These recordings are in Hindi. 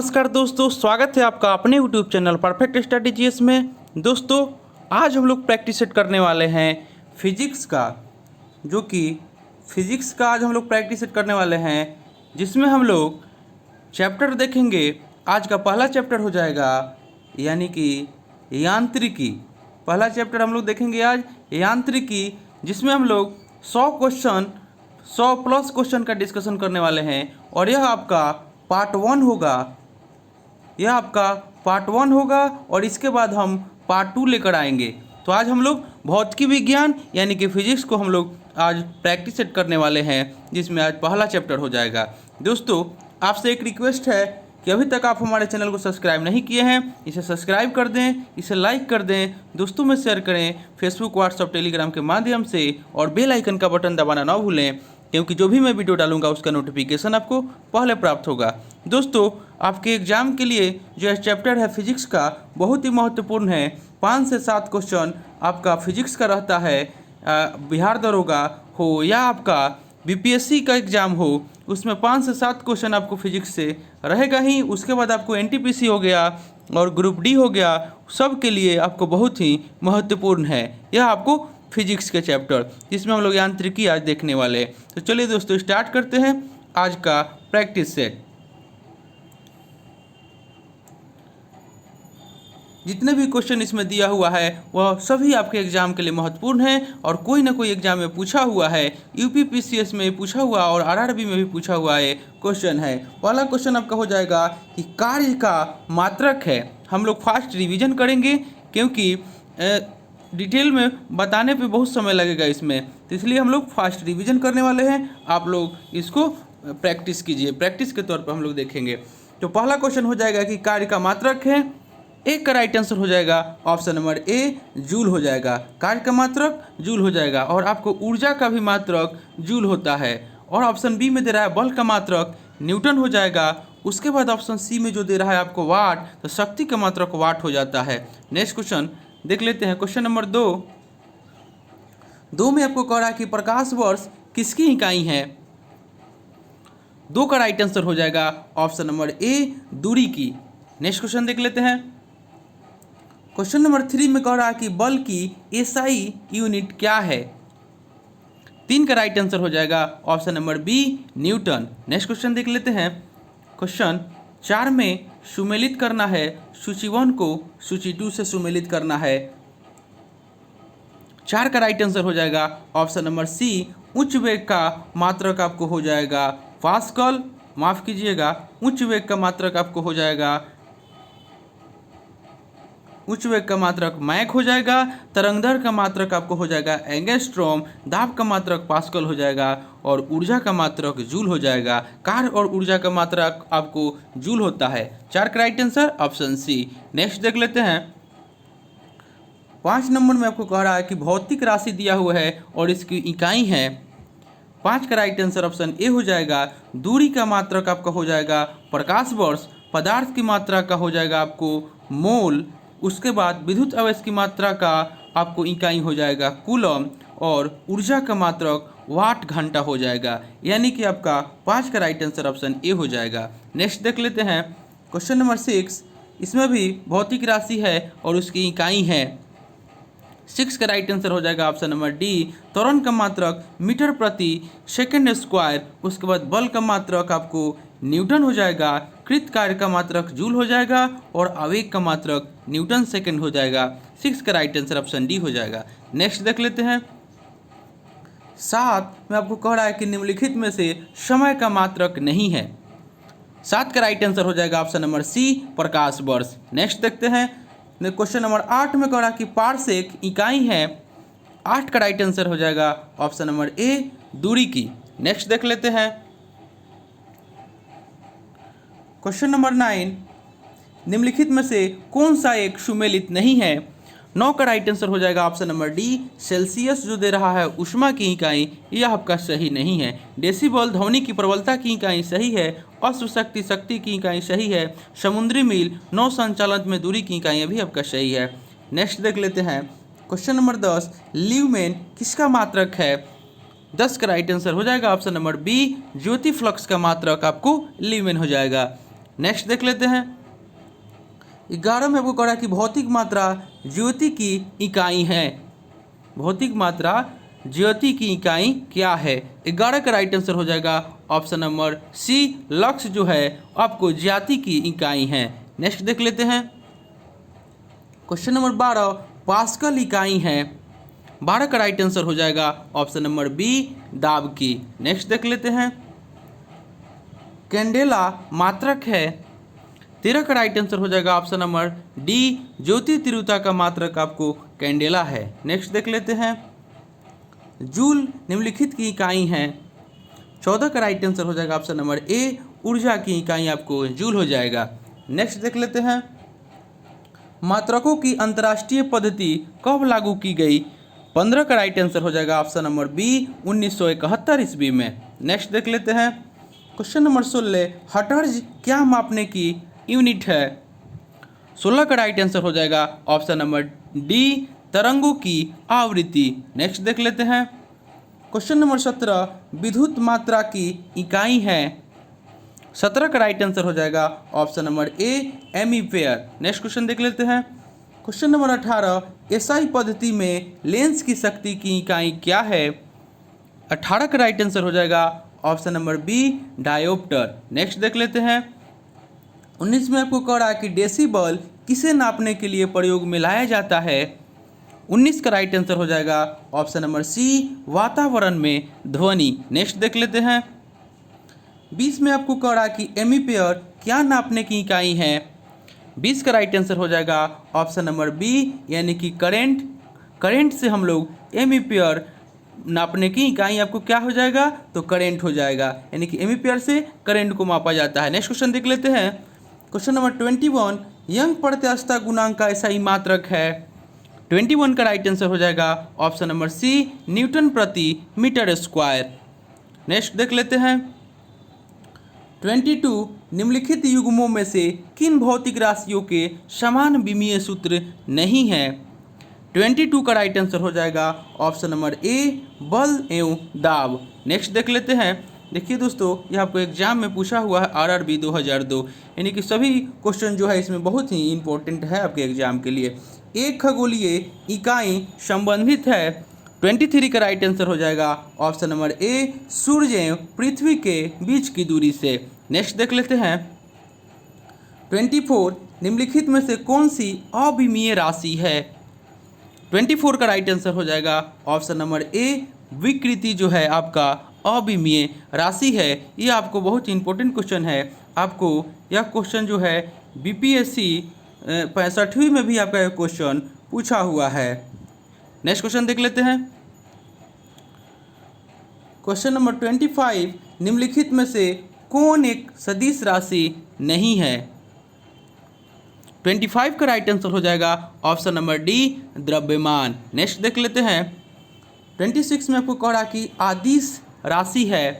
नमस्कार दोस्तों, स्वागत है आपका अपने यूट्यूब चैनल परफेक्ट स्ट्रेटजीज में। दोस्तों, आज हम लोग प्रैक्टिस सेट करने वाले हैं फिजिक्स का, जो कि फिजिक्स का आज हम लोग प्रैक्टिस सेट करने वाले हैं, जिसमें हम लोग चैप्टर देखेंगे। आज का पहला चैप्टर हो जाएगा यानी कि यांत्रिकी। पहला चैप्टर हम लोग देखेंगे आज यांत्रिकी, जिसमें हम लोग 100 प्लस क्वेश्चन का डिस्कशन करने वाले हैं। और यह आपका पार्ट 1 होगा, और इसके बाद हम पार्ट 2 लेकर आएंगे। तो आज हम लोग भौतिकी विज्ञान यानी कि फिजिक्स को हम लोग आज प्रैक्टिस सेट करने वाले हैं, जिसमें आज पहला चैप्टर हो जाएगा। दोस्तों, आपसे एक रिक्वेस्ट है कि अभी तक आप हमारे चैनल को सब्सक्राइब नहीं किए हैं, इसे सब्सक्राइब कर दें, इसे लाइक कर दें, दोस्तों में शेयर करें, फेसबुक, व्हाट्सएप, टेलीग्राम के माध्यम से, और बेल आइकन का बटन दबाना ना भूलें, क्योंकि जो भी मैं वीडियो डालूंगा उसका नोटिफिकेशन आपको पहले प्राप्त होगा। दोस्तों, आपके एग्जाम के लिए जो यह चैप्टर है फिजिक्स का, बहुत ही महत्वपूर्ण है। 5 से 7 क्वेश्चन आपका फिजिक्स का रहता है। बिहार दरोगा हो या आपका बीपीएससी का एग्ज़ाम हो, उसमें 5 से 7 क्वेश्चन आपको फिजिक्स से रहेगा ही। उसके बाद आपको एनटीपीसी हो गया और ग्रुप डी हो गया, सब के लिए आपको बहुत ही महत्वपूर्ण है यह आपको फिजिक्स के चैप्टर, जिसमें हम लोग यांत्रिकी आज देखने वाले हैं। तो चलिए दोस्तों, स्टार्ट करते हैं आज का प्रैक्टिस सेट। जितने भी क्वेश्चन इसमें दिया हुआ है वह सभी आपके एग्जाम के लिए महत्वपूर्ण है, और कोई ना कोई एग्जाम में पूछा हुआ है। यूपीपीसीएस में पूछा हुआ और आरआरबी में भी पूछा हुआ है क्वेश्चन है। पहला क्वेश्चन आपका हो जाएगा कि कार्य का मात्रक है। हम लोग फास्ट रिवीजन करेंगे, क्योंकि डिटेल में बताने पे बहुत समय लगेगा इसमें, तो इसलिए हम लोग फास्ट रिवीजन करने वाले हैं। आप लोग इसको प्रैक्टिस कीजिए, प्रैक्टिस के तौर पर हम लोग देखेंगे। तो पहला क्वेश्चन हो जाएगा कि कार्य का मात्रक है। एक का राइट आंसर हो जाएगा ऑप्शन नंबर ए, जूल हो जाएगा। कार्य का मात्रक जूल हो जाएगा, और आपको ऊर्जा का भी मात्रक जूल होता है। और ऑप्शन बी में दे रहा है बल का मात्रक न्यूटन हो जाएगा। उसके बाद ऑप्शन सी में जो दे रहा है आपको वाट, तो शक्ति का मात्रक वाट हो जाता है। नेक्स्ट क्वेश्चन देख लेते हैं। क्वेश्चन नंबर 2 में आपको कह रहा है कि प्रकाश वर्ष किसकी इकाई है। 2 का राइट आंसर हो जाएगा ऑप्शन नंबर ए, दूरी की। नेक्स्ट क्वेश्चन देख लेते हैं। क्वेश्चन नंबर 3 में कह रहा है कि बल की एसआई यूनिट क्या है। 3 का राइट आंसर हो जाएगा option number B, Newton. Next question देख लेते हैं। क्वेश्चन 4 में सुमेलित करना है, सूची 1 को सूची 2 से सुमेलित करना है। 4 का राइट आंसर हो जाएगा ऑप्शन नंबर सी, उच्च वेग का मात्रक आपको हो जाएगा पास्कल, माफ कीजिएगा, उच्च वेग का मात्रक आपको हो जाएगा, उच्च वेग का मात्रक मैक हो जाएगा, तरंगदैर्घ्य का मात्रक आपको हो जाएगा एंगस्ट्रॉम, दाब का मात्रक पास्कल हो जाएगा, और ऊर्जा का मात्रक जूल हो जाएगा। कार्य और ऊर्जा का मात्रक आपको जूल होता है। 4 का right answer option C. Next देख लेते हैं। 5 नंबर में आपको कह रहा है कि भौतिक राशि दिया हुआ है और इसकी इकाई है। 5 का राइट आंसर ऑप्शन ए हो जाएगा। दूरी का मात्रक आपका हो जाएगा प्रकाश वर्ष, पदार्थ की मात्रा का हो जाएगा आपको मोल, उसके बाद विद्युत आवेश की मात्रा का आपको इकाई हो जाएगा कूलम, और ऊर्जा का मात्रक वाट घंटा हो जाएगा। यानी कि आपका 5 का राइट आंसर ऑप्शन ए हो जाएगा। नेक्स्ट देख लेते हैं। क्वेश्चन नंबर 6, इसमें भी भौतिक राशि है और उसकी इकाई है। 6 का राइट आंसर हो जाएगा ऑप्शन नंबर डी, त्वरण का मात्रक मीटर प्रति सेकेंड स्क्वायर। उसके बाद बल का मात्रक आपको न्यूटन हो जाएगा, कृत कार्य का मात्रक जूल हो जाएगा, और आवेग का मात्रक न्यूटन सेकेंड हो जाएगा। 6 का राइट आंसर ऑप्शन डी हो जाएगा। नेक्स्ट देख लेते हैं। 7 में आपको कह रहा है कि निम्नलिखित में से समय का मात्रक नहीं है। 7 का राइट आंसर हो जाएगा ऑप्शन नंबर सी, प्रकाश वर्ष। नेक्स्ट देखते हैं। क्वेश्चन नंबर 8 में कह रहा है कि पारसेक इकाई है। 8 का राइट आंसर हो जाएगा ऑप्शन नंबर ए, दूरी की। नेक्स्ट देख लेते हैं। क्वेश्चन नंबर 9, निम्नलिखित में से कौन सा एक सुमेलित नहीं है। 9 का राइट आंसर हो जाएगा ऑप्शन नंबर डी, सेल्सियस जो दे रहा है उष्मा की इकाई, यह आपका सही नहीं है। डेसिबल ध्वनि की प्रबलता की इकाई सही है। अश्व शक्ति शक्ति की इकाई सही है। समुद्री मील नौ संचालन में दूरी की इकाइयाँ भी आपका सही है। नेक्स्ट देख लेते हैं। क्वेश्चन नंबर 10, ल्यूमेन किसका मात्रक है। 10 का राइट आंसर हो जाएगा ऑप्शन नंबर बी, ज्योति फ्लक्स का मात्रक आपको ल्यूमेन हो जाएगा। नेक्स्ट देख लेते हैं। 11 में आपको कह रहा है कि भौतिक मात्रा ज्योति की इकाई है। भौतिक मात्रा ज्योति की इकाई क्या है? 11 का राइट आंसर हो जाएगा ऑप्शन नंबर सी, लक्स जो है आपको ज्योति की इकाई है। नेक्स्ट देख लेते हैं। क्वेश्चन नंबर 12 पास्कल इकाई है। 12 का राइट आंसर हो जाएगा ऑप्शन नंबर बी, दाब की। नेक्स्ट देख लेते हैं। कैंडेला मात्रक है। 13 का राइट आंसर हो जाएगा ऑप्शन नंबर डी, ज्योति तीव्रता का मात्रक आपको कैंडेला है। नेक्स्ट देख लेते हैं। जूल निम्नलिखित की इकाई है। 14 का राइट आंसर हो जाएगा ऑप्शन नंबर ए, ऊर्जा की इकाई आपको जूल हो जाएगा। नेक्स्ट देख लेते हैं। मात्रकों की अंतर्राष्ट्रीय पद्धति कब लागू की गई? 15 का राइट आंसर हो जाएगा ऑप्शन नंबर बी, 1971 ईस्वी में। नेक्स्ट देख लेते हैं। क्वेश्चन नंबर 16 हर्ट्ज क्या मापने की यूनिट है? 16 का राइट आंसर हो जाएगा ऑप्शन नंबर डी, तरंगों की आवृत्ति। नेक्स्ट देख लेते हैं। क्वेश्चन नंबर 17 विद्युत मात्रा की इकाई है। 17 का राइट आंसर हो जाएगा option number A, ampere. Next question देख लेते हैं। क्वेश्चन नंबर 18 एसआई पद्धति में लेंस की शक्ति की इकाई क्या है? 18 का राइट आंसर हो जाएगा option number B, dioptre. Next देख लेते हैं। 19 में आपको कह रहा है कि डेसिबल किसे नापने के लिए प्रयोग में लाया जाता है? 19 का राइट आंसर हो जाएगा ऑप्शन नंबर सी, वातावरण में ध्वनि। नेक्स्ट देख लेते हैं। 20 में आपको कह रहा है कि एम्पीयर क्या नापने की इकाई है? 20 का राइट आंसर हो जाएगा ऑप्शन नंबर बी, यानी कि करंट। करंट से हम लोग एम्पीयर नापने की इकाई आपको क्या हो जाएगा? तो करंट हो जाएगा, यानी कि एम्पीयर से करंट को मापा जाता है। नेक्स्ट क्वेश्चन देख लेते हैं। क्वेश्चन नंबर 21 यंग प्रत्यास्थता गुणांक का ऐसा ही मात्रक है। 21 का राइट आंसर हो जाएगा ऑप्शन नंबर सी, न्यूटन प्रति मीटर स्क्वायर। नेक्स्ट देख लेते हैं। 22 निम्नलिखित युग्मों में से किन भौतिक राशियों के समान विमीय सूत्र नहीं है? 22 का राइट आंसर हो जाएगा ऑप्शन नंबर ए, बल एवं दाब। नेक्स्ट देख लेते हैं। देखिए दोस्तों, ये आपको एग्जाम में पूछा हुआ है आरआरबी 2002, यानी कि सभी क्वेश्चन जो है इसमें बहुत ही इंपॉर्टेंट है आपके एग्जाम के लिए। एक खगोलीय इकाई संबंधित है। 23 का राइट आंसर हो जाएगा ऑप्शन नंबर ए, सूर्य एवं पृथ्वी के बीच की दूरी से। नेक्स्ट देख लेते हैं। 24 निम्नलिखित में से कौन सी अविमीय राशि है? 24 का राइट आंसर हो जाएगा ऑप्शन नंबर ए, विकृति जो है आपका अविमीय राशि है। ये आपको बहुत ही इंपॉर्टेंट क्वेश्चन है। आपको यह क्वेश्चन जो है बीपीएससी 65वीं में भी आपका क्वेश्चन पूछा हुआ है। नेक्स्ट क्वेश्चन देख लेते हैं। क्वेश्चन नंबर 25 निम्नलिखित में से कौन एक सदिश राशि नहीं है? 25 का राइट आंसर हो जाएगा ऑप्शन नंबर डी, द्रव्यमान। नेक्स्ट देख लेते हैं। 26 में आपको कह रहा कि आदिश राशि है।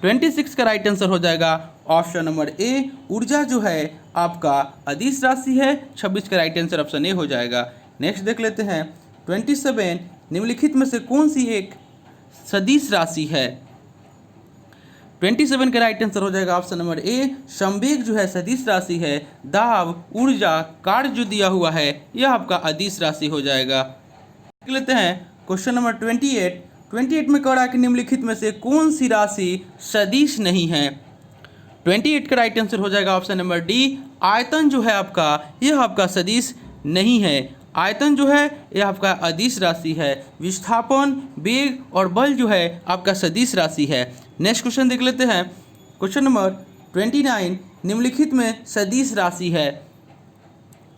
26 का राइट आंसर हो जाएगा ऑप्शन नंबर ए, ऊर्जा जो है आपका अदिश राशि है। 26 का राइट आंसर ऑप्शन ए हो जाएगा। नेक्स्ट देख लेते हैं। 27 निम्नलिखित में से कौन सी एक सदिश राशि है? 27 का राइट आंसर हो जाएगा ऑप्शन नंबर ए, संवेग जो है सदिश राशि है। दाब, ऊर्जा, कार्य जो दिया हुआ है यह आपका अदिश राशि हो जाएगा। देख लेते हैं। क्वेश्चन नंबर 28 में कह रहा है कि निम्नलिखित में से कौन सी राशि सदिश नहीं है? 28 का राइट आंसर हो जाएगा ऑप्शन नंबर डी, आयतन जो है आपका यह आपका सदिश नहीं है। आयतन जो है यह आपका अदिश राशि है। विस्थापन, वेग और बल जो है आपका सदिश राशि है। नेक्स्ट क्वेश्चन देख लेते हैं। क्वेश्चन नंबर 29 निम्नलिखित में सदिश राशि है।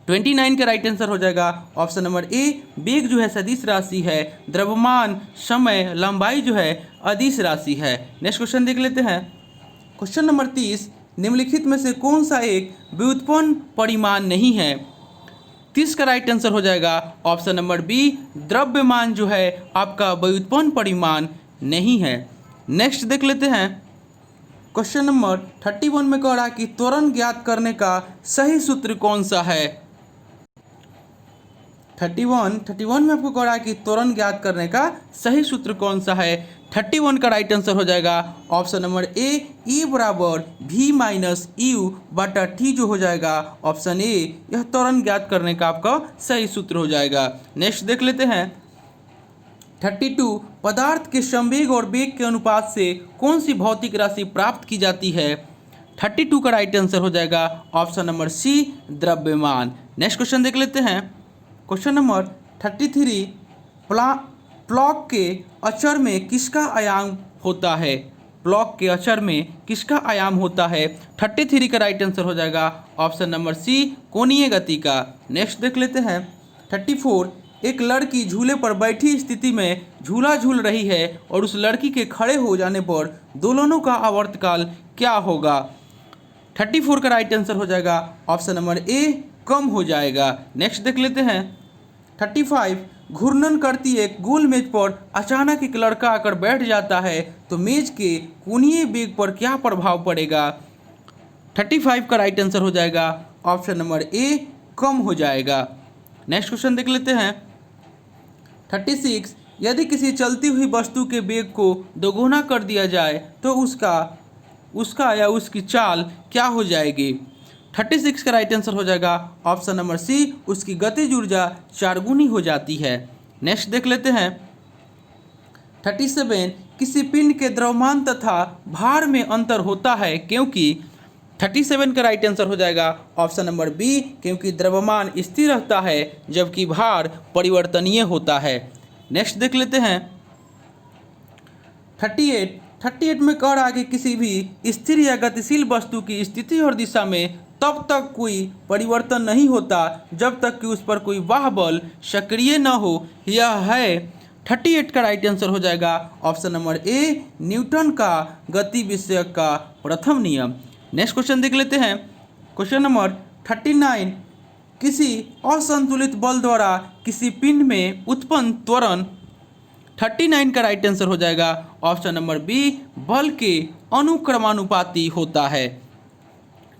29 का राइट आंसर हो जाएगा ऑप्शन नंबर ए, वेग जो है सदिश राशि है। द्रव्यमान, समय, लंबाई जो है अदिश राशि है। नेक्स्ट क्वेश्चन देख लेते हैं। क्वेश्चन नंबर 30 निम्नलिखित में से कौन सा एक व्युत्पन्न परिमाण नहीं है? 30 का राइट आंसर हो जाएगा ऑप्शन नंबर बी, द्रव्यमान जो है आपका व्युत्पन्न परिमाण नहीं है। नेक्स्ट देख लेते हैं। क्वेश्चन नंबर 31 में कह रहा कि त्वरण ज्ञात करने का सही सूत्र कौन सा है? 31 में आपको कह रहा है कि त्वरण ज्ञात करने का सही सूत्र कौन सा है। 31 का राइट आंसर हो जाएगा ऑप्शन नंबर ए, ई बराबर वी माइनस यू बटा टी जो हो जाएगा ऑप्शन ए, यह त्वरण ज्ञात करने का आपका सही सूत्र हो जाएगा। नेक्स्ट देख लेते हैं 32, पदार्थ के संवेग और वेग के अनुपात से कौन सी भौतिक राशि प्राप्त की जाती है। 32 का राइट आंसर हो जाएगा ऑप्शन नंबर सी, द्रव्यमान। नेक्स्ट क्वेश्चन देख लेते हैं क्वेश्चन नंबर 33, प्लॉक के अचर में किसका आयाम होता है। प्लॉक के अचर में किसका आयाम होता है। 33 का राइट आंसर हो जाएगा ऑप्शन नंबर सी, कोणीय गति का। नेक्स्ट देख लेते हैं 34, एक लड़की झूले पर बैठी स्थिति में झूला झूल रही है और उस लड़की के खड़े हो जाने पर दोलनों का आवर्तकाल क्या होगा। 34 का राइट आंसर हो जाएगा ऑप्शन नंबर ए, कम हो जाएगा। नेक्स्ट देख लेते हैं 35, घूर्णन करती एक गोल मेज पर अचानक एक लड़का आकर बैठ जाता है तो मेज के कोणीय वेग पर क्या प्रभाव पड़ेगा। 35 का राइट आंसर हो जाएगा ऑप्शन नंबर ए, कम हो जाएगा। नेक्स्ट क्वेश्चन देख लेते हैं 36, यदि किसी चलती हुई वस्तु के वेग को दोगुना कर दिया जाए तो उसका या उसकी चाल क्या हो जाएगी। 36 का राइट आंसर हो जाएगा ऑप्शन नंबर सी, उसकी गतिज ऊर्जा 4 गुनी हो जाती है। नेक्स्ट देख लेते हैं 37, किसी पिंड के द्रव्यमान तथा भार में अंतर होता है क्योंकि। 37 का राइट आंसर हो जाएगा ऑप्शन नंबर बी, क्योंकि द्रव्यमान स्थिर रहता है जबकि भार परिवर्तनीय होता है। नेक्स्ट देख लेते हैं 38 में कह रहा है कि किसी भी स्थिर या गतिशील वस्तु की स्थिति और दिशा में तब तक कोई परिवर्तन नहीं होता जब तक कि उस पर कोई बाह्य बल सक्रिय न हो। यह है 38 का राइट आंसर हो जाएगा ऑप्शन नंबर ए, न्यूटन का गति विषयक का प्रथम नियम। नेक्स्ट क्वेश्चन देख लेते हैं क्वेश्चन नंबर 39, किसी असंतुलित बल द्वारा किसी पिंड में उत्पन्न त्वरण। 39 का राइट आंसर हो जाएगा ऑप्शन नंबर बी, बल के अनुक्रमानुपाती होता है।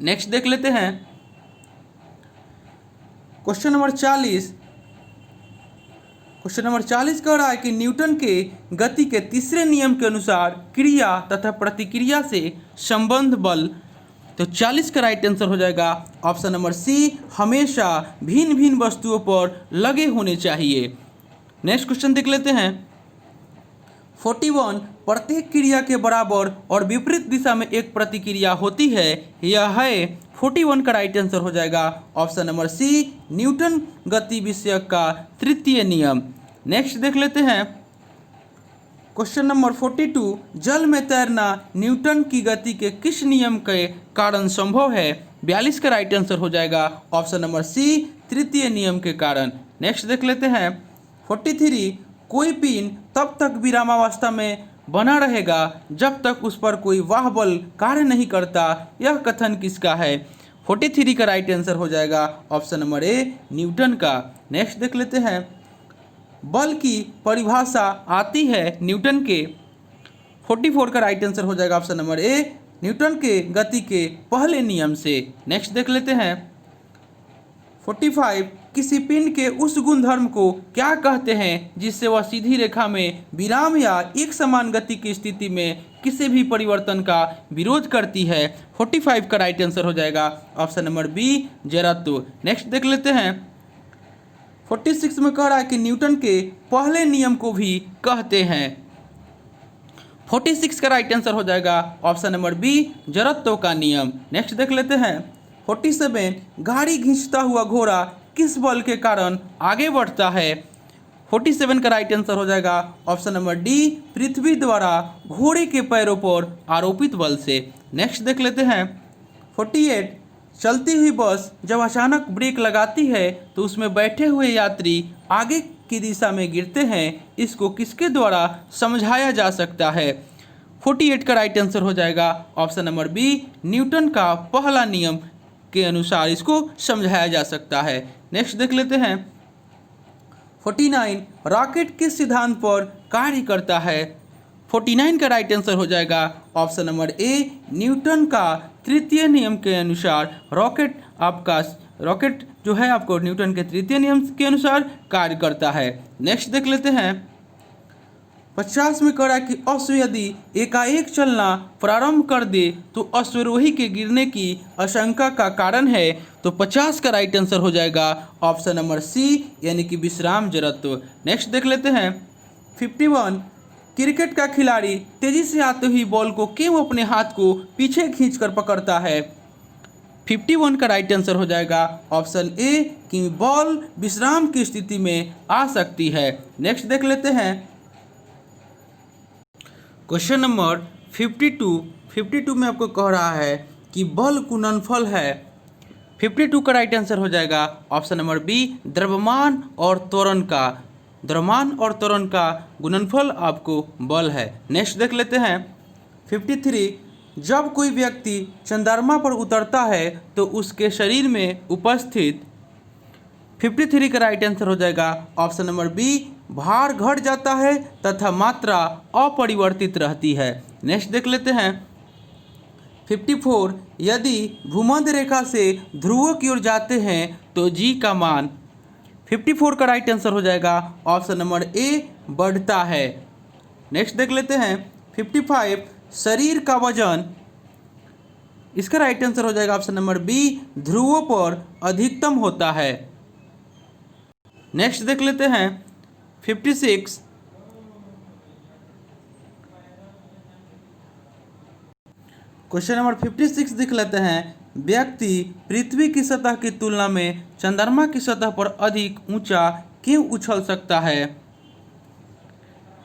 नेक्स्ट देख लेते हैं क्वेश्चन नंबर 40। क्वेश्चन नंबर 40 कह रहा है कि न्यूटन के गति के तीसरे नियम के अनुसार क्रिया तथा प्रतिक्रिया से संबंध बल। तो 40 का राइट आंसर हो जाएगा ऑप्शन नंबर सी, हमेशा भिन्न भिन्न वस्तुओं पर लगे होने चाहिए। नेक्स्ट क्वेश्चन देख लेते हैं 41, प्रत्येक क्रिया के बराबर और विपरीत दिशा में एक प्रतिक्रिया होती है। यह है 41 का राइट आंसर हो जाएगा ऑप्शन नंबर सी, न्यूटन गति विषयक का तृतीय नियम। नेक्स्ट देख लेते हैं क्वेश्चन नंबर 42, जल में तैरना न्यूटन की गति के किस नियम के कारण संभव है। 42 का राइट आंसर हो जाएगा ऑप्शन नंबर सी, तृतीय नियम के कारण। नेक्स्ट देख लेते हैं 43, कोई पिंड तब तक विरामावस्था में बना रहेगा जब तक उस पर कोई वाह बल कार्य नहीं करता। यह कथन किसका है। 43 का राइट आंसर हो जाएगा ऑप्शन नंबर ए, न्यूटन का। नेक्स्ट देख लेते हैं बल की परिभाषा आती है न्यूटन के। 44 का राइट आंसर हो जाएगा ऑप्शन नंबर ए, न्यूटन के गति के पहले नियम से। नेक्स्ट देख लेते हैं 45, किसी पिंड के उस गुणधर्म को क्या कहते हैं जिससे वह सीधी रेखा में विराम या एक समान गति की स्थिति में किसी भी परिवर्तन का विरोध करती है। 45 का राइट आंसर हो जाएगा ऑप्शन नंबर बी, जड़त्व। नेक्स्ट देख लेते हैं 46 में कह रहा है कि न्यूटन के पहले नियम को भी कहते हैं। 46 का राइट आंसर हो जाएगा ऑप्शन नंबर बी, जड़त्व का नियम। नेक्स्ट देख लेते हैं 47, गाड़ी खींचता हुआ घोड़ा किस बल के कारण आगे बढ़ता है। 47 का राइट आंसर हो जाएगा ऑप्शन नंबर डी, पृथ्वी द्वारा घोड़े के पैरों पर आरोपित बल से। नेक्स्ट देख लेते हैं 48, चलती हुई बस जब अचानक ब्रेक लगाती है तो उसमें बैठे हुए यात्री आगे की दिशा में गिरते हैं। इसको किसके द्वारा समझाया जा सकता है। 48 का राइट आंसर हो जाएगा ऑप्शन नंबर बी, न्यूटन का पहला नियम के अनुसार इसको समझाया जा सकता है। नेक्स्ट देख लेते हैं 49, रॉकेट किस सिद्धांत पर कार्य करता है। 49 का राइट आंसर हो जाएगा ऑप्शन नंबर ए, न्यूटन का तृतीय नियम के अनुसार रॉकेट आपका रॉकेट जो है आपको न्यूटन के तृतीय नियम के अनुसार कार्य करता है। नेक्स्ट देख लेते हैं 50 में कह रहा है कि अश्व यदि एकाएक चलना प्रारंभ कर दे तो अश्वरोही के गिरने की आशंका का कारण है। तो 50 का राइट आंसर हो जाएगा ऑप्शन नंबर सी, यानी कि विश्राम जड़त्व। नेक्स्ट देख लेते हैं 51, क्रिकेट का खिलाड़ी तेजी से आते हुई बॉल को क्यों अपने हाथ को पीछे खींचकर पकड़ता है। 51 का राइट आंसर हो जाएगा ऑप्शन ए कि बॉल विश्राम की स्थिति में आ सकती है। नेक्स्ट देख लेते हैं क्वेश्चन नंबर 52 में आपको कह रहा है कि बल गुणनफल है। 52 का राइट आंसर हो जाएगा ऑप्शन नंबर बी, द्रव्यमान और त्वरण का। द्रव्यमान और त्वरण का गुणनफल आपको बल है। नेक्स्ट देख लेते हैं 53, जब कोई व्यक्ति चंद्रमा पर उतरता है तो उसके शरीर में उपस्थित। 53 का राइट आंसर हो जाएगा ऑप्शन नंबर बी, भार घट जाता है तथा मात्रा अपरिवर्तित रहती है। नेक्स्ट देख लेते हैं 54, यदि भूमध्य रेखा से ध्रुवों की ओर जाते हैं तो जी का मान। 54 का राइट आंसर हो जाएगा ऑप्शन नंबर ए, बढ़ता है। नेक्स्ट देख लेते हैं 55, शरीर का वजन। इसका राइट आंसर हो जाएगा ऑप्शन नंबर बी, ध्रुवों पर अधिकतम होता है। नेक्स्ट देख लेते हैं 56, क्वेश्चन नंबर 56 देख लेते हैं, व्यक्ति पृथ्वी की सतह की तुलना में चंद्रमा की सतह पर अधिक ऊंचा क्यों उछल सकता है।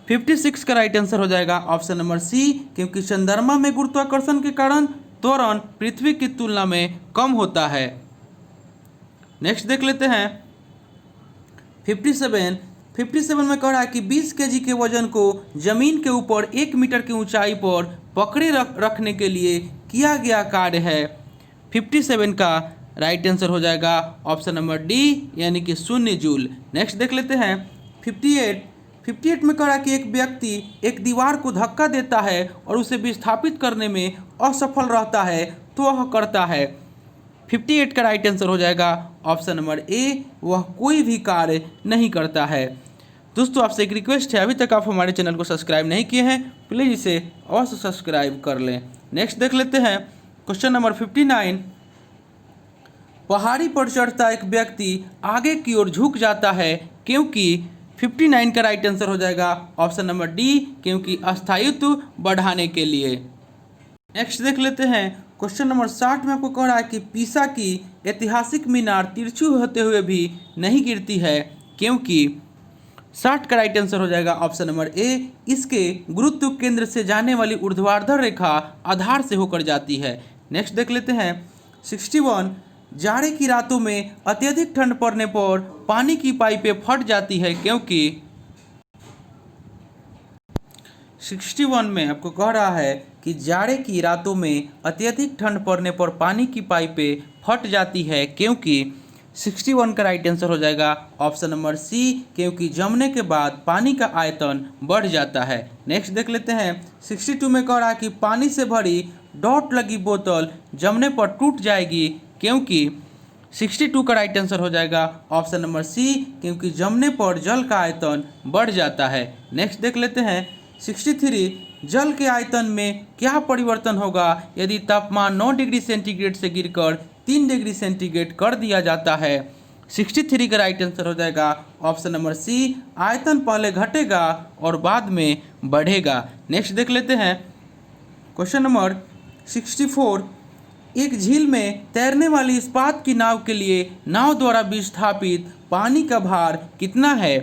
56 का राइट आंसर हो जाएगा ऑप्शन नंबर सी, क्योंकि चंद्रमा में गुरुत्वाकर्षण के कारण त्वरण पृथ्वी की तुलना में कम होता है। नेक्स्ट देख लेते हैं 57 में कह रहा है कि 20 केजी के वजन को जमीन के ऊपर 1 मीटर की ऊंचाई पर पकड़े रखने के लिए किया गया कार्य है। 57 का राइट आंसर हो जाएगा ऑप्शन नंबर डी, यानी कि 0 जूल। नेक्स्ट देख लेते हैं 58 में कह रहा है कि एक व्यक्ति एक दीवार को धक्का देता है और उसे विस्थापित करने में असफल रहता है तो वह करता है। 58 का राइट आंसर हो जाएगा ऑप्शन नंबर ए, वह कोई भी कार्य नहीं करता है। दोस्तों आपसे एक रिक्वेस्ट है, अभी तक आप हमारे चैनल को सब्सक्राइब नहीं किए हैं प्लीज़ इसे अवश्य सब्सक्राइब कर लें। नेक्स्ट देख लेते हैं क्वेश्चन नंबर 59, पहाड़ी पर चढ़ता एक व्यक्ति आगे की ओर झुक जाता है क्योंकि। 59 का राइट आंसर हो जाएगा ऑप्शन नंबर डी, क्योंकि स्थायित्व बढ़ाने के लिए। नेक्स्ट देख लेते हैं क्वेश्चन नंबर 60 में आपको कह रहा है कि पीसा की ऐतिहासिक मीनार तिरछी होते हुए भी नहीं गिरती है क्योंकि। 60 का राइट आंसर हो जाएगा ऑप्शन नंबर ए, इसके गुरुत्व केंद्र से जाने वाली ऊर्ध्वाधर रेखा आधार से होकर जाती है। नेक्स्ट देख लेते हैं 61, जाड़े की रातों में अत्यधिक ठंड पड़ने पर पानी की पाइपें फट जाती है क्योंकि। 61 में आपको कह रहा है कि जाड़े की रातों में अत्यधिक ठंड पड़ने पर पानी की पाइपें फट जाती है क्योंकि। 61 का राइट आंसर हो जाएगा ऑप्शन नंबर सी, क्योंकि जमने के बाद पानी का आयतन बढ़ जाता है। नेक्स्ट देख लेते हैं 62 में कह रहा है कि पानी से भरी डॉट लगी बोतल जमने पर टूट जाएगी क्योंकि। 62 का राइट आंसर हो जाएगा ऑप्शन नंबर सी, क्योंकि जमने पर जल का आयतन बढ़ जाता है। नेक्स्ट देख लेते हैं 63, जल के आयतन में क्या परिवर्तन होगा यदि तापमान 9 डिग्री सेंटीग्रेड से गिरकर 3 डिग्री सेंटीग्रेड कर दिया जाता है। 63 का राइट आंसर हो जाएगा ऑप्शन नंबर सी, आयतन पहले घटेगा और बाद में बढ़ेगा। नेक्स्ट देख लेते हैं क्वेश्चन नंबर 64, एक झील में तैरने वाली इस्पात की नाव के लिए नाव द्वारा विस्थापित पानी का भार कितना है।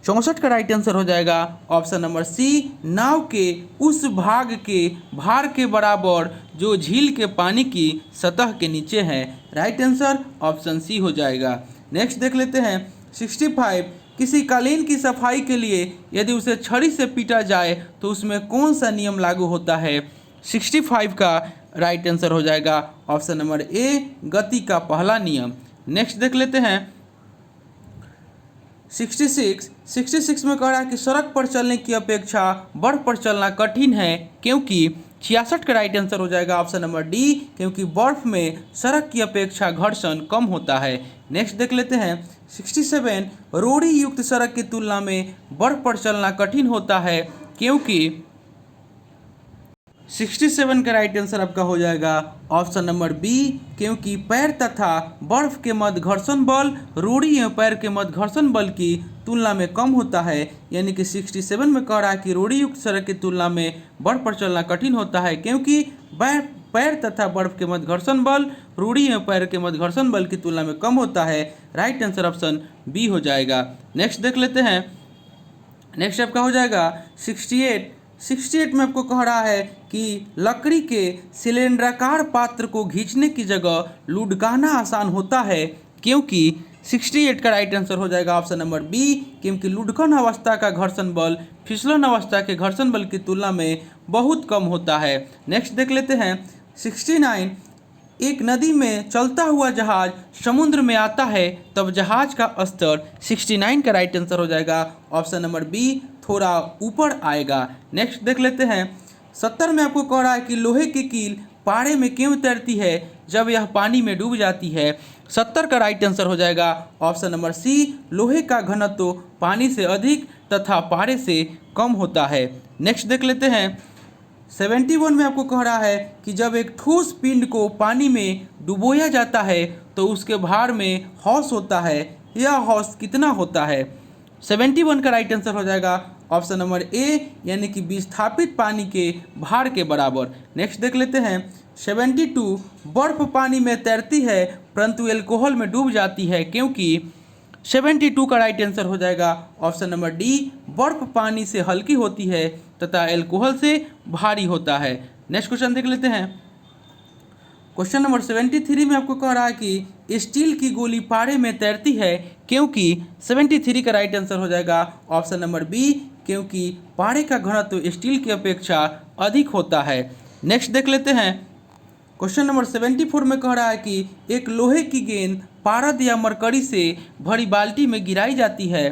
64 का राइट आंसर हो जाएगा ऑप्शन नंबर सी, नाव के उस भाग के भार के बराबर जो झील के पानी की सतह के नीचे है। राइट आंसर ऑप्शन सी हो जाएगा। नेक्स्ट देख लेते हैं 65, किसी कालीन की सफाई के लिए यदि उसे छड़ी से पीटा जाए तो उसमें कौन सा नियम लागू होता है। 65 का राइट आंसर हो जाएगा ऑप्शन नंबर ए, गति का पहला नियम। नेक्स्ट देख लेते हैं 66 में कह रहा है कि सड़क पर चलने की अपेक्षा बर्फ पर चलना कठिन है क्योंकि। 66 का राइट आंसर हो जाएगा ऑप्शन नंबर डी, क्योंकि बर्फ में सड़क की अपेक्षा घर्षण कम होता है। नेक्स्ट देख लेते हैं 67, रोड़ी युक्त सड़क की तुलना में बर्फ पर चलना कठिन होता है क्योंकि 67 का राइट आंसर आपका हो जाएगा ऑप्शन नंबर बी, क्योंकि पैर तथा बर्फ के मध्य घर्षण बल रोड़ी एवं पैर के मध्य घर्षण बल की तुलना में कम होता है। यानी कि 67 में कह रहा है कि रोड़ी युक्त सड़क की तुलना में बर्फ पर चलना कठिन होता है क्योंकि पैर तथा बर्फ के मध्य घर्षण बल रोड़ी एवं पैर के मध्य घर्षण बल की तुलना में कम होता है। राइट आंसर ऑप्शन बी हो जाएगा। नेक्स्ट देख लेते हैं। नेक्स्ट आपका हो जाएगा 68 में आपको कह रहा है कि लकड़ी के सिलेंडराकार पात्र को खींचने की जगह लुढ़काना आसान होता है क्योंकि 68 का राइट आंसर हो जाएगा ऑप्शन नंबर बी, क्योंकि लुढ़कन अवस्था का घर्षण बल फिसलन अवस्था के घर्षण बल की तुलना में बहुत कम होता है। नेक्स्ट देख लेते हैं 69, एक नदी में चलता हुआ जहाज समुद्र में आता है तब जहाज का स्तर 69 का राइट आंसर हो जाएगा ऑप्शन नंबर बी, थोड़ा ऊपर आएगा। नेक्स्ट देख लेते हैं 70 में आपको कह रहा है कि लोहे की कील पारे में क्यों तैरती है जब यह पानी में डूब जाती है। 70 का राइट आंसर हो जाएगा ऑप्शन नंबर सी, लोहे का घनत्व पानी से अधिक तथा पारे से कम होता है। नेक्स्ट देख लेते हैं 71 में आपको कह रहा है कि जब एक ठोस पिंड को पानी में डुबोया जाता है तो उसके भार में हौस होता है, यह हौस कितना होता है। 71 का राइट आंसर हो जाएगा ऑप्शन नंबर ए, यानी कि विस्थापित पानी के भार के बराबर। नेक्स्ट देख लेते हैं 72, बर्फ पानी में तैरती है परंतु एल्कोहल में डूब जाती है क्योंकि 72 का राइट आंसर हो जाएगा ऑप्शन नंबर डी, बर्फ पानी से हल्की होती है तथा एल्कोहल से भारी होता है। नेक्स्ट क्वेश्चन देख लेते हैं। क्वेश्चन नंबर 73 में आपको कह रहा है कि स्टील की गोली पारे में तैरती है क्योंकि 73 का राइट आंसर हो जाएगा ऑप्शन नंबर बी, क्योंकि पारे का घनत्व स्टील की अपेक्षा अधिक होता है। नेक्स्ट देख लेते हैं। क्वेश्चन नंबर 74 में कह रहा है कि एक लोहे की गेंद पारद या मरकरी से भरी बाल्टी में गिराई जाती है।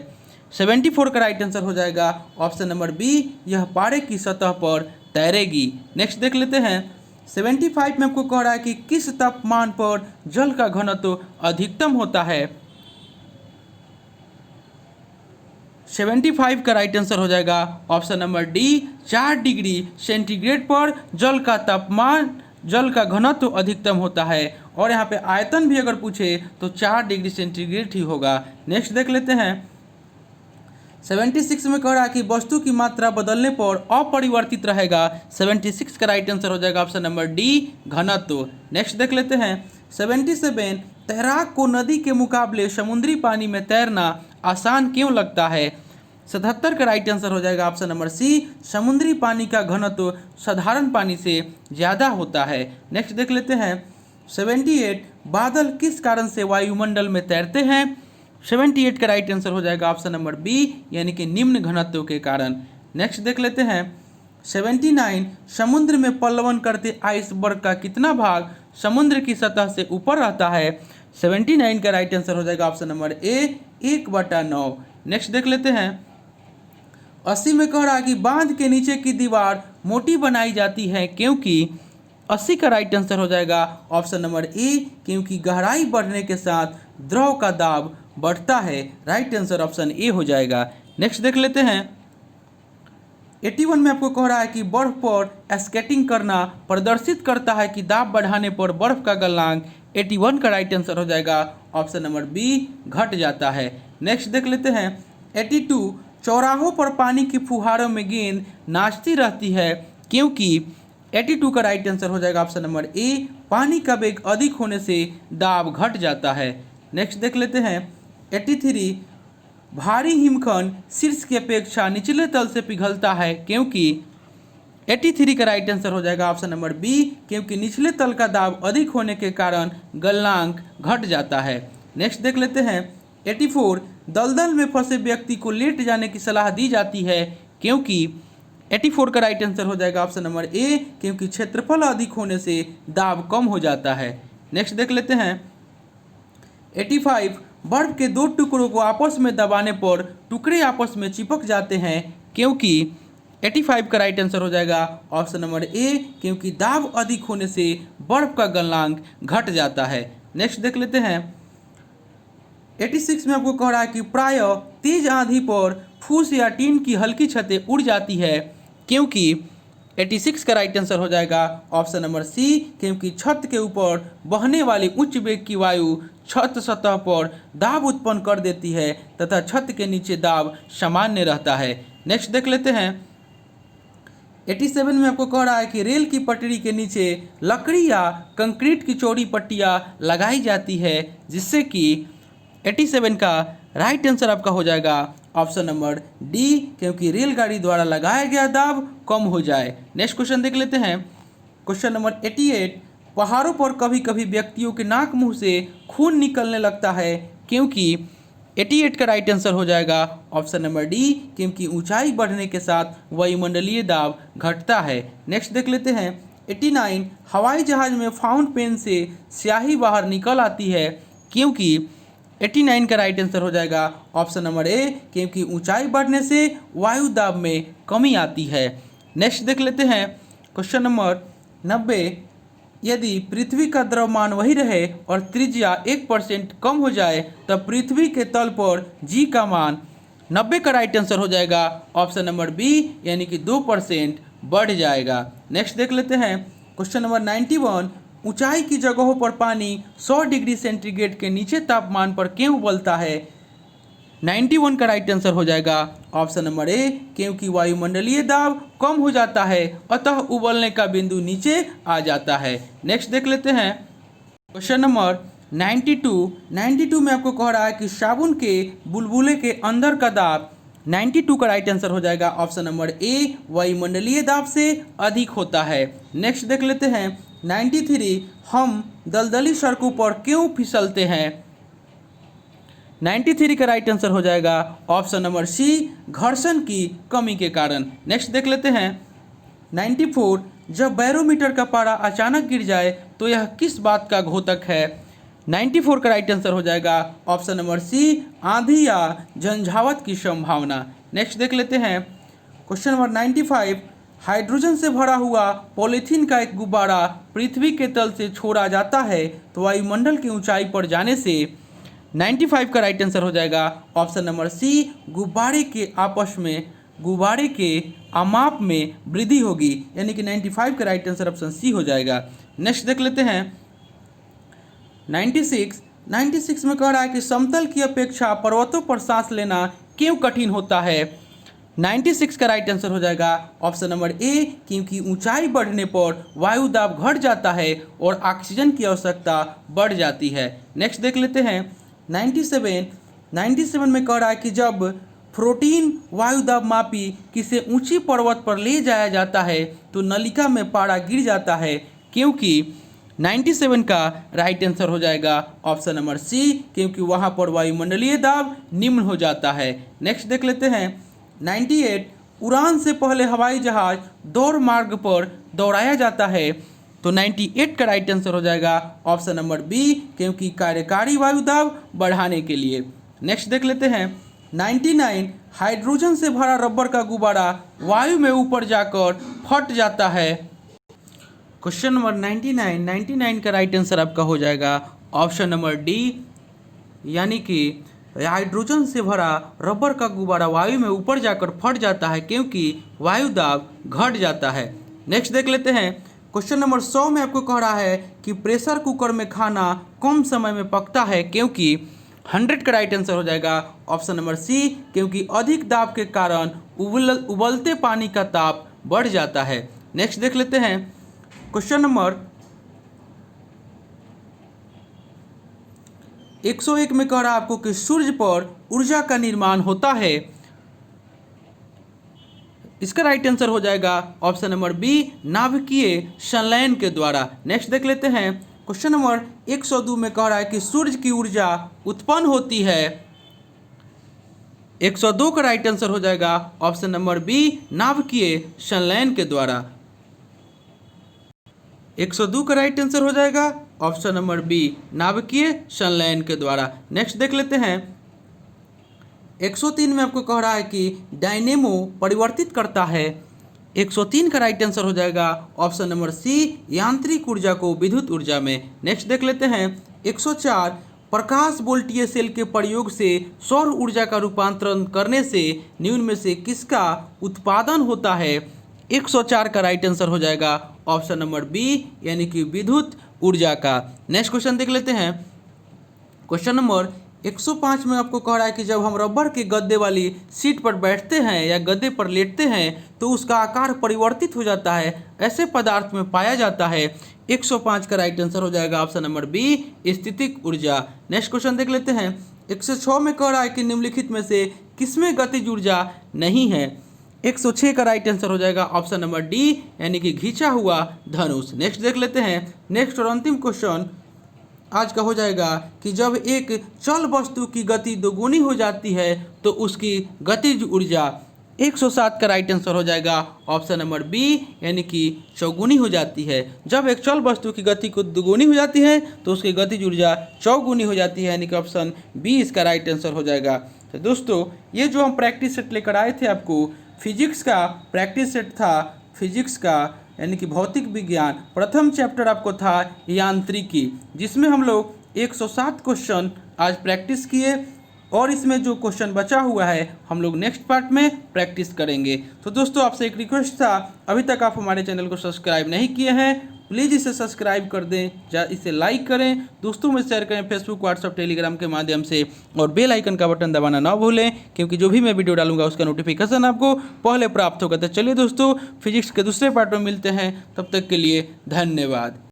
74 का राइट आंसर हो जाएगा ऑप्शन नंबर बी, यह पारे की सतह पर तैरेगी। नेक्स्ट देख लेते हैं 75 में आपको कह रहा है कि किस तापमान पर जल का घनत्व अधिकतम होता है। 75 का राइट आंसर हो जाएगा option number D, 4 degree centigrade पर जल का घनत्व अधिकतम होता है। और यहाँ पे आयतन भी अगर पूछे तो 4 डिग्री सेंटीग्रेड ही होगा। नेक्स्ट देख लेते हैं 76 में कह रहा है कि वस्तु की मात्रा बदलने पर अपरिवर्तित रहेगा। 76 का राइट आंसर हो जाएगा ऑप्शन नंबर डी, घनत्व। नेक्स्ट देख लेते हैं 77, तैराक को नदी के मुकाबले समुद्री पानी में तैरना आसान क्यों लगता है। 77 का राइट आंसर हो जाएगा ऑप्शन नंबर सी, समुद्री पानी का घनत्व साधारण पानी से ज़्यादा होता है। नेक्स्ट देख लेते हैं 78, बादल किस कारण से वायुमंडल में तैरते हैं। 78 का राइट आंसर हो जाएगा ऑप्शन नंबर बी, यानी कि निम्न घनत्व के कारण। नेक्स्ट देख लेते हैं 79, समुद्र में पल्लवन करते आइसबर्ग का कितना भाग समुद्र की सतह से ऊपर रहता है। 79 का राइट आंसर हो जाएगा ऑप्शन नंबर ए, 1/9। नेक्स्ट देख लेते हैं 80 में कह रहा है कि बांध के नीचे की दीवार मोटी बनाई जाती है क्योंकि 80 का राइट आंसर हो जाएगा ऑप्शन नंबर ए, क्योंकि गहराई बढ़ने के साथ द्रव का दाब बढ़ता है। राइट आंसर ऑप्शन ए हो जाएगा। नेक्स्ट देख लेते हैं 81 में आपको कह रहा है कि बर्फ पर स्केटिंग करना प्रदर्शित करता है कि दाब बढ़ाने पर बर्फ का गलनांक। 81 का राइट आंसर हो जाएगा ऑप्शन नंबर बी, घट जाता है। नेक्स्ट देख लेते हैं 82, चौराहों पर पानी की फुहारों में गेंद नाचती रहती है क्योंकि 82 का राइट आंसर हो जाएगा ऑप्शन नंबर ए, पानी का वेग अधिक होने से दाब घट जाता है। नेक्स्ट देख लेते हैं 83, भारी हिमखंड शीर्ष की अपेक्षा निचले तल से पिघलता है क्योंकि 83 का राइट आंसर हो जाएगा ऑप्शन नंबर बी, क्योंकि निचले तल का दाब अधिक होने के कारण गलनांक घट जाता है। नेक्स्ट देख लेते हैं 84, दलदल में फंसे व्यक्ति को लेट जाने की सलाह दी जाती है क्योंकि 84 का राइट आंसर हो जाएगा ऑप्शन नंबर ए, क्योंकि क्षेत्रफल अधिक होने से दाब कम हो जाता है। नेक्स्ट देख लेते हैं 85, बर्फ के 2 टुकड़ों को आपस में दबाने पर टुकड़े आपस में चिपक जाते हैं क्योंकि 85 का राइट आंसर हो जाएगा ऑप्शन नंबर ए, क्योंकि दाब अधिक होने से बर्फ का गलनांक घट जाता है। नेक्स्ट देख लेते हैं। 86 में आपको कह रहा है कि प्राय तेज आंधी पर फूस या टीन की हल्की छतें उड़ जाती है, क्योंकि 86 का राइट आंसर हो जाएगा ऑप्शन नंबर सी, क्योंकि छत के ऊपर बहने वाली उच्च वेग की वायु छत सतह पर दाब उत्पन्न कर देती है तथा छत के नीचे दाब सामान्य रहता है। नेक्स्ट देख लेते हैं। 87 में आपको कह रहा है कि रेल की पटरी के नीचे लकड़ी या कंक्रीट की चौड़ी पट्टियाँ लगाई जाती है, जिससे कि 87 का राइट आंसर आपका हो जाएगा ऑप्शन नंबर डी, क्योंकि रेलगाड़ी द्वारा लगाया गया दाब कम हो जाए। नेक्स्ट क्वेश्चन देख लेते हैं। क्वेश्चन नंबर 88, पहाड़ों पर कभी कभी व्यक्तियों के नाक मुंह से खून निकलने लगता है, क्योंकि 88 का राइट आंसर हो जाएगा ऑप्शन नंबर डी, क्योंकि ऊंचाई बढ़ने के साथ वायुमंडलीय दाब घटता है। नेक्स्ट देख लेते हैं। 89, हवाई जहाज में फाउंट पेन से स्याही बाहर निकल आती है, क्योंकि 89 का राइट आंसर हो जाएगा ऑप्शन नंबर ए, क्योंकि ऊंचाई बढ़ने से वायु दाब में कमी आती है। नेक्स्ट देख लेते हैं। क्वेश्चन नंबर 90, यदि पृथ्वी का द्रव्यमान वही रहे और त्रिज्या 1% कम हो जाए तब पृथ्वी के तल पर जी का मान 90 का राइट आंसर हो जाएगा ऑप्शन नंबर बी, यानी कि 2% बढ़ जाएगा। नेक्स्ट देख लेते हैं। क्वेश्चन नंबर 91, ऊंचाई की जगहों पर पानी 100 डिग्री सेंटीग्रेड के नीचे तापमान पर क्यों उबलता है? 91 का राइट आंसर हो जाएगा ऑप्शन नंबर ए, क्योंकि वायुमंडलीय दाब कम हो जाता है, अतः उबलने का बिंदु नीचे आ जाता है। नेक्स्ट देख लेते हैं। क्वेश्चन नंबर 92 में आपको कह रहा है कि साबुन के बुलबुले के अंदर का दाब 92 का राइट आंसर हो जाएगा ऑप्शन नंबर ए, वायुमंडलीय दाब से अधिक होता है। नेक्स्ट देख लेते हैं। 93, हम दलदली सड़कों पर क्यों फिसलते हैं? 93 का राइट आंसर हो जाएगा ऑप्शन नंबर सी, घर्षण की कमी के कारण। नेक्स्ट देख लेते हैं। 94, जब बैरोमीटर का पारा अचानक गिर जाए तो यह किस बात का घोतक है? 94 का राइट आंसर हो जाएगा ऑप्शन नंबर सी, आंधी या झंझावत की संभावना। नेक्स्ट देख लेते हैं। क्वेश्चन नंबर 95, हाइड्रोजन से भरा हुआ पॉलीथीन का एक गुब्बारा पृथ्वी के तल से छोड़ा जाता है तो वायुमंडल की ऊंचाई पर जाने से 95 का राइट आंसर हो जाएगा ऑप्शन नंबर सी, गुब्बारे के आमाप में वृद्धि होगी, यानी कि 95 का राइट आंसर ऑप्शन सी हो जाएगा। नेक्स्ट देख लेते हैं। 96 में कह रहा है कि समतल की अपेक्षा पर्वतों पर सांस लेना क्यों कठिन होता है? 96 का राइट आंसर हो जाएगा ऑप्शन नंबर ए, क्योंकि ऊंचाई बढ़ने पर वायु दाब घट जाता है और ऑक्सीजन की आवश्यकता बढ़ जाती है। नेक्स्ट देख लेते हैं। 97 में कह रहा है कि जब प्रोटीन वायु दाब मापी किसी ऊंची पर्वत पर ले जाया जाता है तो नलिका में पारा गिर जाता है, क्योंकि 97 का राइट आंसर हो जाएगा ऑप्शन नंबर सी, क्योंकि वहां पर वायुमंडलीय दाब निम्न हो जाता है। नेक्स्ट देख लेते हैं। 98, उड़ान से पहले हवाई जहाज दौड़ मार्ग पर दौड़ाया जाता है तो 98 का राइट आंसर हो जाएगा ऑप्शन नंबर बी, क्योंकि कार्यकारी वायु दाब बढ़ाने के लिए। नेक्स्ट देख लेते हैं। 99, हाइड्रोजन से भरा रबर का गुब्बारा वायु में ऊपर जाकर फट जाता है। क्वेश्चन नंबर 99 का राइट आंसर आपका हो जाएगा ऑप्शन नंबर डी, यानी कि हाइड्रोजन से भरा रबर का गुब्बारा वायु में ऊपर जाकर फट जाता है, क्योंकि वायु दाब घट जाता है। नेक्स्ट देख लेते हैं। क्वेश्चन नंबर 100 में आपको कह रहा है कि प्रेशर कुकर में खाना कम समय में पकता है, क्योंकि 100 का राइट आंसर हो जाएगा ऑप्शन नंबर सी, क्योंकि अधिक दाब के कारण उबलते पानी का ताप बढ़ जाता है। नेक्स्ट देख लेते हैं। क्वेश्चन नंबर 101 में कह रहा है आपको कि सूर्य पर ऊर्जा का निर्माण होता है। इसका राइट आंसर हो जाएगा ऑप्शन नंबर बी, नाभिकीय संलयन के द्वारा। नेक्स्ट देख लेते हैं। क्वेश्चन नंबर 102 में कह रहा है कि सूर्य की ऊर्जा उत्पन्न होती है। 102 का राइट आंसर हो जाएगा ऑप्शन नंबर बी, नाभिकीय संलयन के द्वारा। 102 का राइट आंसर हो जाएगा ऑप्शन नंबर बी, नाभिकीय संलयन के द्वारा। नेक्स्ट देख लेते हैं। 103 में आपको कह रहा है कि डायनेमो परिवर्तित करता है 103 का राइट आंसर हो जाएगा ऑप्शन नंबर सी, यांत्रिक ऊर्जा को विद्युत ऊर्जा में। नेक्स्ट देख लेते हैं 104, प्रकाश वोल्टीय सेल के प्रयोग से सौर ऊर्जा का रूपांतरण करने से निम्न में से किसका उत्पादन होता है। 104 का राइट आंसर हो जाएगा ऑप्शन नंबर बी, यानी कि विद्युत ऊर्जा का। नेक्स्ट क्वेश्चन देख लेते हैं। क्वेश्चन नंबर 105 में आपको कह रहा है कि जब हम रबर के गद्दे वाली सीट पर बैठते हैं या गद्दे पर लेटते हैं तो उसका आकार परिवर्तित हो जाता है, ऐसे पदार्थ में पाया जाता है। 105 का राइट आंसर हो जाएगा ऑप्शन नंबर बी, स्थितिक ऊर्जा। नेक्स्ट क्वेश्चन देख लेते हैं। 106 में कह रहा है कि निम्नलिखित में से किसमें गतिज ऊर्जा नहीं है। 106 का राइट आंसर हो जाएगा ऑप्शन नंबर डी, यानी कि खींचा हुआ धनुष। नेक्स्ट देख लेते हैं। नेक्स्ट और अंतिम क्वेश्चन आज का हो जाएगा कि जब एक चल वस्तु की गति दोगुनी हो जाती है तो उसकी गतिज ऊर्जा। 107 का राइट आंसर हो जाएगा ऑप्शन नंबर बी, यानी कि चौगुनी हो जाती है। जब एक चल वस्तु की गति को दोगुनी हो जाती है तो उसकी गतिज ऊर्जा चौगुनी हो जाती है, यानी कि ऑप्शन बी इसका राइट आंसर हो जाएगा। तो दोस्तों ये जो हम प्रैक्टिस सेट लेकर आए थे आपको, फिजिक्स का प्रैक्टिस सेट था, फिजिक्स का यानी कि भौतिक विज्ञान। प्रथम चैप्टर आपको था यांत्रिकी, जिसमें हम लोग 107 क्वेश्चन आज प्रैक्टिस किए और इसमें जो क्वेश्चन बचा हुआ है हम लोग नेक्स्ट पार्ट में प्रैक्टिस करेंगे। तो दोस्तों आपसे एक रिक्वेस्ट था, अभी तक आप हमारे चैनल को सब्सक्राइब नहीं किए हैं प्लीज़ इसे सब्सक्राइब कर दें, इसे लाइक करें, दोस्तों में शेयर करें फेसबुक, व्हाट्सअप, टेलीग्राम के माध्यम से, और बेल आइकन का बटन दबाना ना भूलें, क्योंकि जो भी मैं वीडियो डालूंगा उसका नोटिफिकेशन आपको पहले प्राप्त होगा। तो चलिए दोस्तों फिजिक्स के दूसरे पार्ट में मिलते हैं, तब तक के लिए धन्यवाद।